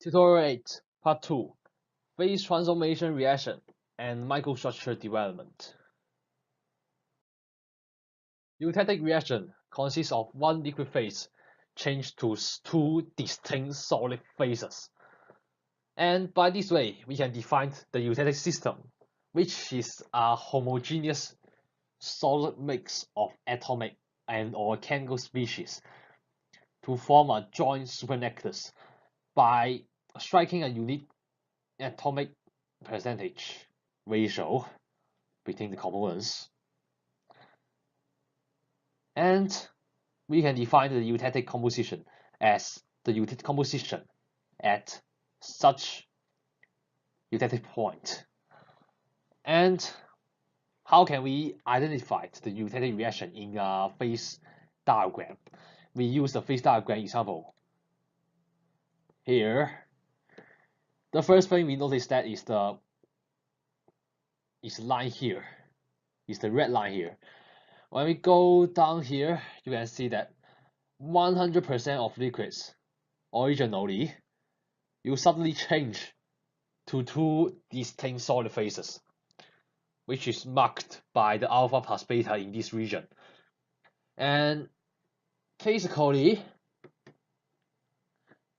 Tutorial 8, Part 2, Phase Transformation Reaction and Microstructure Development. Eutectic reaction consists of one liquid phase changed to two distinct solid phases. And by this way, we can define the eutectic system, which is a homogeneous solid mix of atomic and or chemical species to form a joint supernucleus by striking a unique atomic percentage ratio between the components. And we can define the eutectic composition as the eutectic composition at such eutectic point. And how can we identify the eutectic reaction in a phase diagram? We use the phase diagram example. Here, the first thing we notice that is the line here, is the red line here. When we go down here, you can see that 100% of liquids originally will suddenly change to two distinct solid phases, which is marked by the alpha plus beta in this region. And basically,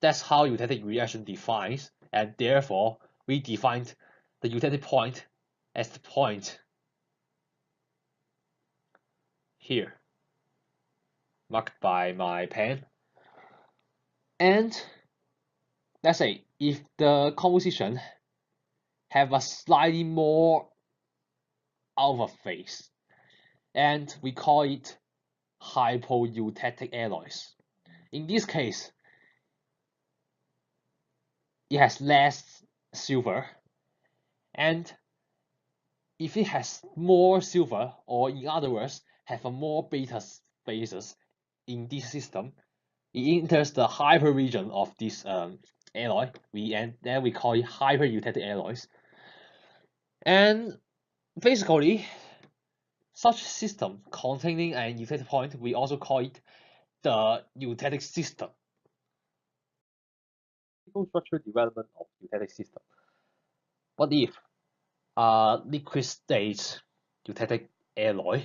that's how eutectic reaction defines, and therefore we defined the eutectic point as the point here, marked by my pen. And let's say if the composition have a slightly more alpha phase, and we call it hypoeutectic alloys. In this case, it has less silver, and if it has more silver, or in other words, have a more beta phases in this system, it enters the hyper region of this alloy. And then we call it hypereutectic alloys. And basically, such system containing an eutectic point, we also call it the eutectic system. Microstructure development of eutectic system. What if a liquid state eutectic alloy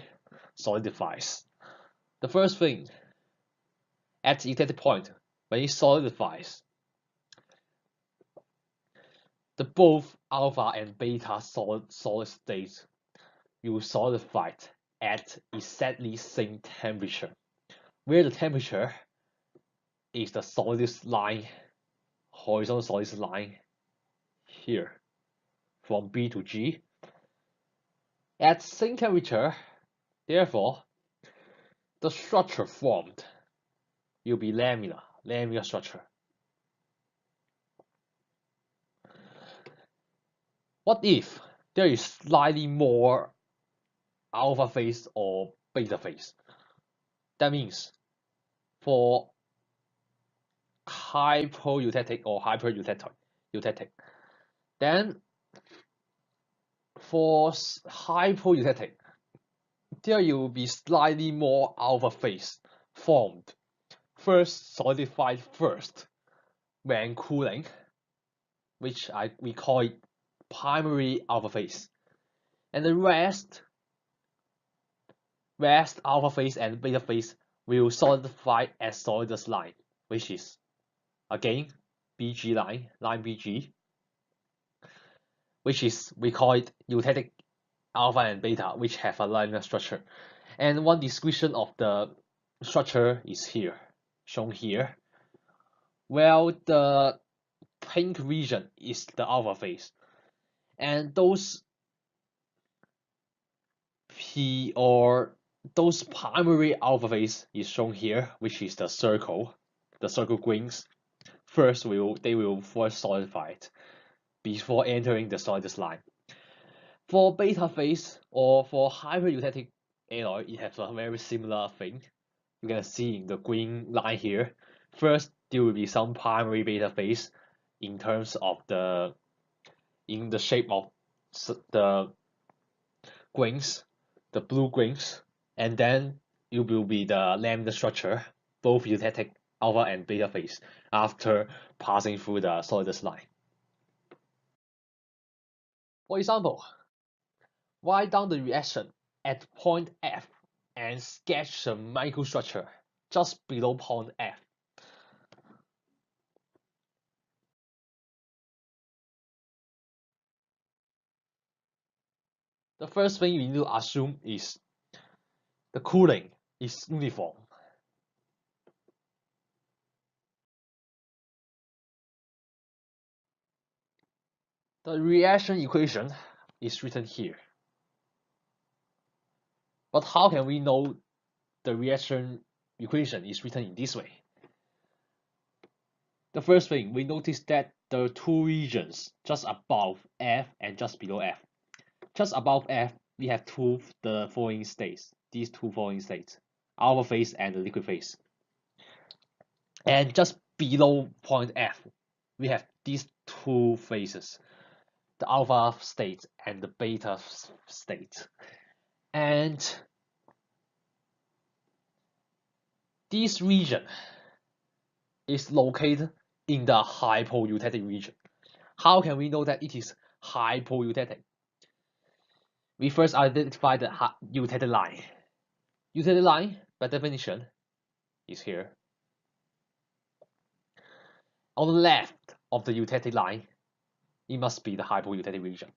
solidifies? The first thing, at the eutectic point, when it solidifies, the both alpha and beta solid states will solidify at exactly same temperature, where the temperature is the solidus line, horizontal solidus line here, from B to G. At same temperature, therefore, the structure formed will be laminar structure. What if there is slightly more alpha phase or beta phase? That means for hypoeutectic or hypereutectic, then for hypoeutectic, there will be slightly more alpha phase formed, solidified first when cooling, which we call it primary alpha phase, and the rest alpha phase and beta phase will solidify as solidus line, which is again BG line BG, which is, we call it eutectic alpha and beta, which have a laminar structure. And one description of the structure is here, shown here. Well, the pink region is the alpha phase, and those primary alpha phase is shown here, which is the circle greens. They will first solidify it before entering the solidus line. For beta phase or for hypereutectic alloy, it has a very similar thing. You can see in the green line here. First, there will be some primary beta phase in terms of in the shape of the grains, the blue grains, and then it will be the laminar structure, both eutectic alpha and beta phase after passing through the solidus line. For example, write down the reaction at point F and sketch the microstructure just below point F. The first thing we need to assume is the cooling is uniform. The reaction equation is written here. But how can we know the reaction equation is written in this way? The first thing, we notice that the two regions just above F and just below F. Just above F, we have the following states, these two following states, alpha phase and the liquid phase. And just below point F, we have these two phases, the alpha state and the beta state. And this region is located in the hypoeutectic region. How can we know that it is hypoeutectic? We first identify the eutectic line. Eutectic line, by definition, is here. On the left of the eutectic line, it must be the hypoeutectic region.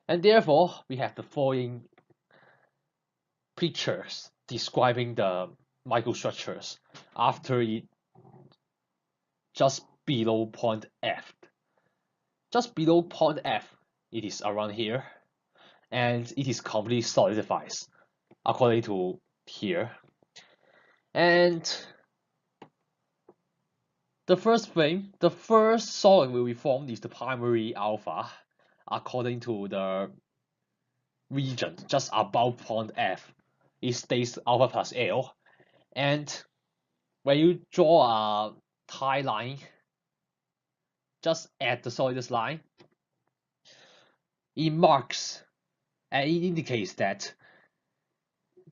And therefore, we have the following pictures describing the microstructures after it just below point F. Just below point F, it is around here, and it is completely solidified according to here. And the first solid will be formed is the primary alpha according to the region just above point F. It stays alpha plus L. And when you draw a tie line just at the solidus line, it marks and it indicates that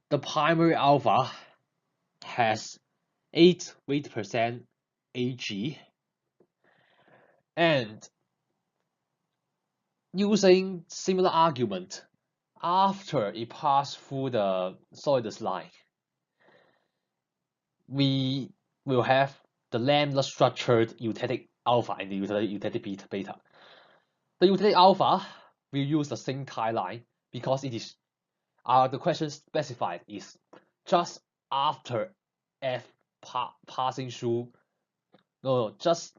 the primary alpha has 8 weight% Ag, and using similar argument, after it passed through the solidus line, we will have the lambda structured eutectic alpha and the eutectic beta. The eutectic alpha will use the same tie line because it is the question specified is just after F passing through just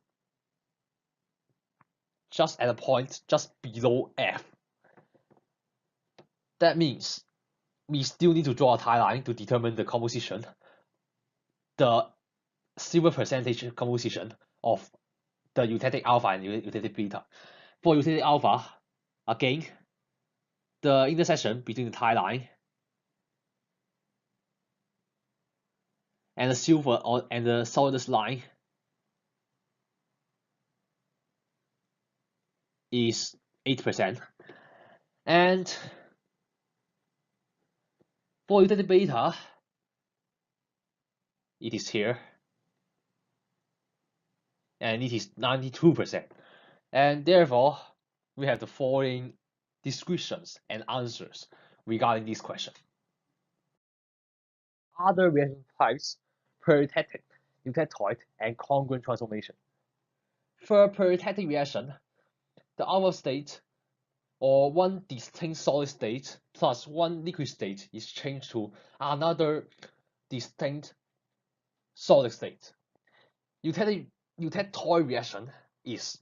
at a point just below F. That means we still need to draw a tie line to determine the composition, the silver percentage composition of the eutectic alpha and eutectic beta. For eutectic alpha, again, the intersection between the tie line and the silver and the solidus line is 8%. And for eutectic beta, it is here, and it is 92%. And therefore, we have the following descriptions and answers regarding this question. Other reaction types: peritectic, eutectoid, and congruent transformation. For a peritectic reaction, the alpha state or one distinct solid state plus one liquid state is changed to another distinct solid state. Eutectoid reaction is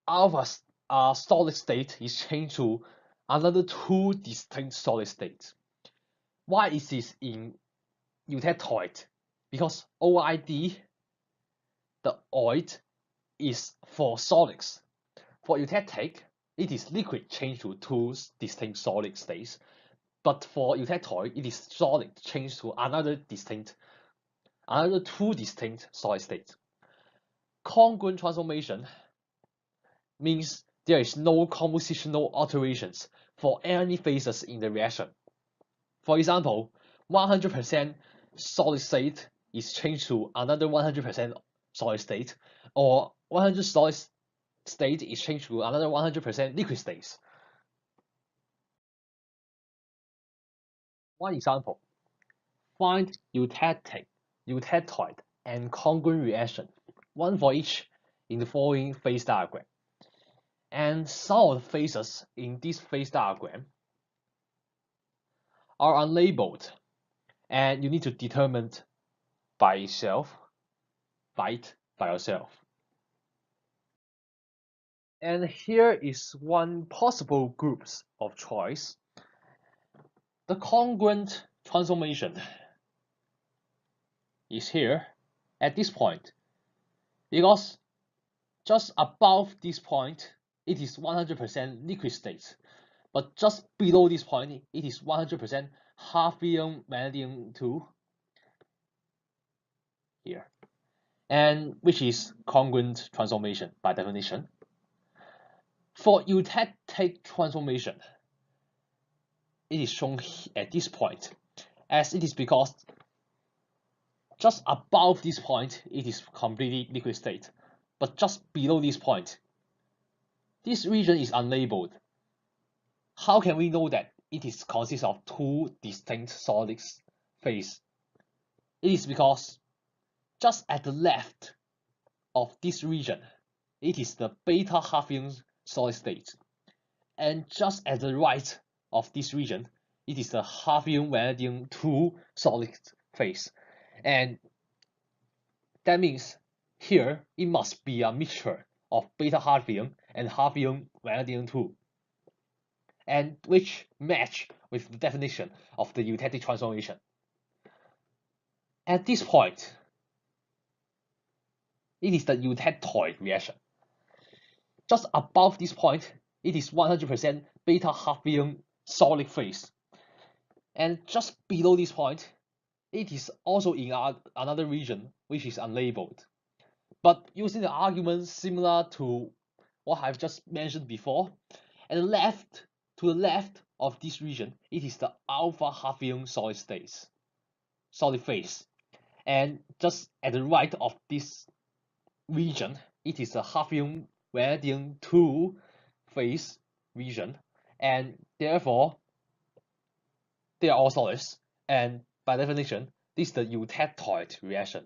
alpha solid state is changed to another two distinct solid states. Why is this in eutectoid? Because OID, the oid, is for solids. For eutectic, it is liquid changed to two distinct solid states. But for eutectoid, it is solid changed to another two distinct solid states. Congruent transformation means there is no compositional alterations for any phases in the reaction. For example, 100% solid state is changed to another 100% solid state, or 100 solid state is changed to another 100% liquid state. One example, find eutectic, eutectoid, and congruent reaction, one for each in the following phase diagram. And some of the phases in this phase diagram are unlabeled, and you need to determine by yourself. And here is one possible groups of choice. The congruent transformation is here at this point, because just above this point it is 100% liquid state, but just below this point it is 100% hafnium vanadium 2 here, and which is congruent transformation by definition. For eutectic transformation, it is shown at this point, as it is because just above this point it is completely liquid state, but just below this point this region is unlabeled. How can we know that it is consists of two distinct solid phases? It is because just at the left of this region it is the beta hafnium solid state, and just at the right of this region it is the hafnium vanadium 2 solid phase. And that means here it must be a mixture of beta hafnium and hafnium vanadium 2, and which match with the definition of the eutectic transformation. At this point, it is the eutectoid reaction. Just above this point, it is 100% beta hafnium solid phase. And just below this point, it is also in another region which is unlabeled. But using the argument similar to what I've just mentioned before, and to the left of this region, it is the alpha hafnium solid phase. And just at the right of this region, it is the hafnium vanadium 2 phase region, and therefore they are all solids, and by definition this is the eutectoid reaction.